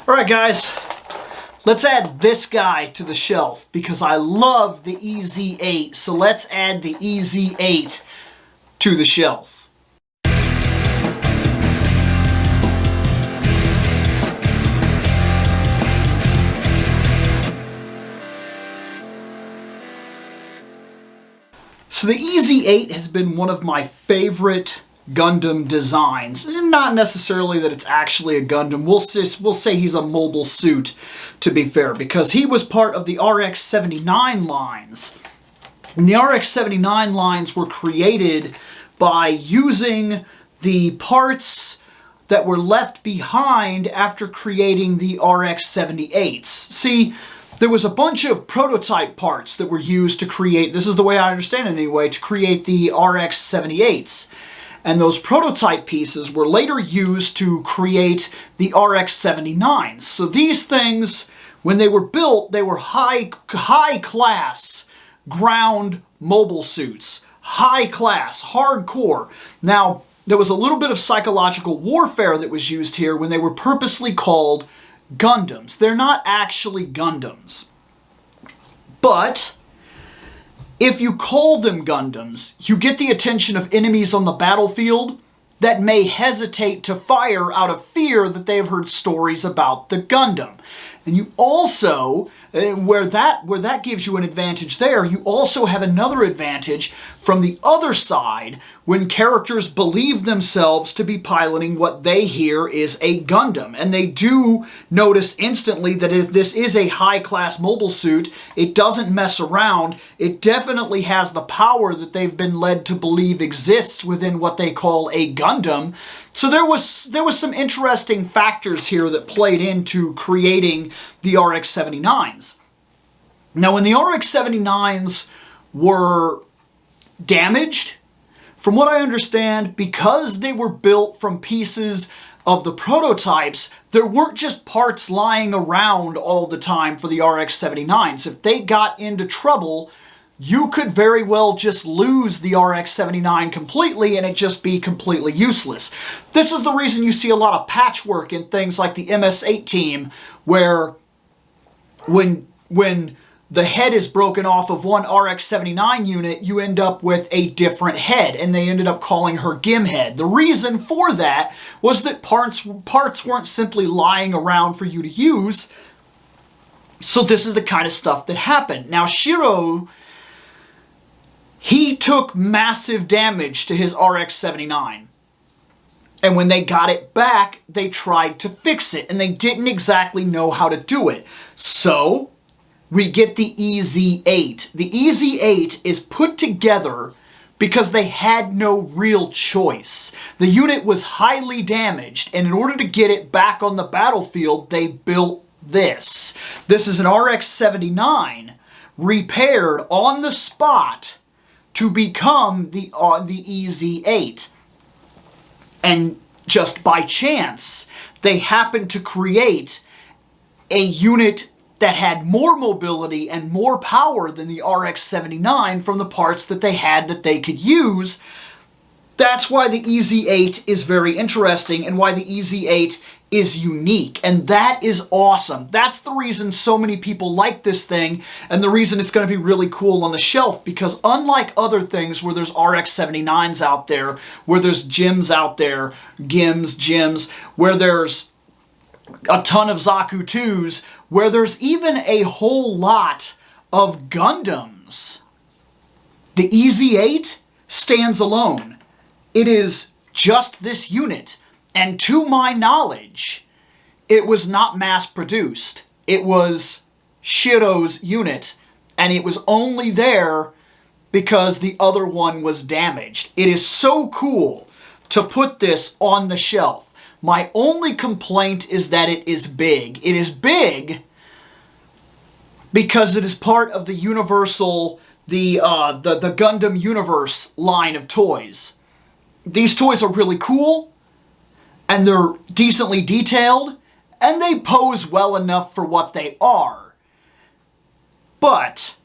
Alright guys, let's add this guy to the shelf because I love the Ez8, so let's add the Ez8 to the shelf. So the Ez8 has been one of my favorite Gundam designs. Not necessarily that it's actually a Gundam. We'll say he's a mobile suit, to be fair, because he was part of the RX-79 lines. And the RX-79 lines were created by using the parts that were left behind after creating the RX-78s. See, there was a bunch of prototype parts that were used to create, this is the way I understand it anyway, to create the RX-78s. And those prototype pieces were later used to create the RX-79s. So these things, when they were built, they were high-class ground mobile suits. High-class, hardcore. Now, there was a little bit of psychological warfare that was used here when they were purposely called Gundams. They're not actually Gundams. But if you call them Gundams, you get the attention of enemies on the battlefield that may hesitate to fire out of fear that they've heard stories about the Gundam. And you also, where that gives you an advantage there, you also have another advantage from the other side when characters believe themselves to be piloting what they hear is a Gundam. And they do notice instantly that if this is a high-class mobile suit, it doesn't mess around. It definitely has the power that they've been led to believe exists within what they call a Gundam. So there was some interesting factors here that played into creating the RX-79s. Now, when the RX-79s were damaged, from what I understand, because they were built from pieces of the prototypes, there weren't just parts lying around all the time for the RX-79s. If they got into trouble, you could very well just lose the RX-79 completely and it just be completely useless. This is the reason you see a lot of patchwork in things like the MS-8 team, where when the head is broken off of one RX-79 unit, you end up with a different head, and they ended up calling her Gimhead. The reason for that was that parts weren't simply lying around for you to use, so this is the kind of stuff that happened. Now, Shiro, he took massive damage to his RX-79. And when they got it back, they tried to fix it, and they didn't exactly know how to do it. So we get the Ez8. The Ez8 is put together because they had no real choice. The unit was highly damaged, and in order to get it back on the battlefield, they built this. This is an RX-79 repaired on the spot to become the Ez8. And just by chance, they happened to create a unit that had more mobility and more power than the RX-79 from the parts that they had that they could use. That's why the Ez8 is very interesting and why the Ez8 is unique. And that is awesome. That's the reason so many people like this thing and the reason it's going to be really cool on the shelf, because unlike other things where there's RX-79s out there, where there's Jims out there, Jims, where there's a ton of Zaku 2s, where there's even a whole lot of Gundams, the Ez8 stands alone. It is just this unit, and to my knowledge, it was not mass-produced. It was Shiro's unit, and it was only there because the other one was damaged. It is so cool to put this on the shelf. My only complaint is that it is big. It is big because it is part of the Universal, the Gundam Universe line of toys. These toys are really cool, and they're decently detailed, and they pose well enough for what they are. But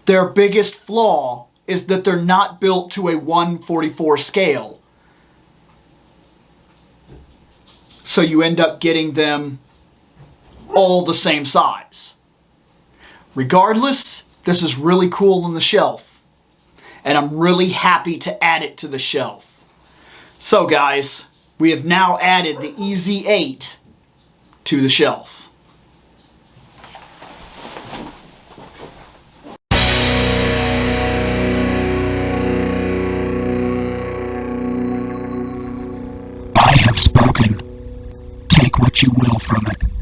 their biggest flaw is that they're not built to a 1/44 scale. So you end up getting them all the same size. Regardless, this is really cool on the shelf. And I'm really happy to add it to the shelf. So guys, we have now added the Ez8 to the shelf. I have spoken. Take what you will from it.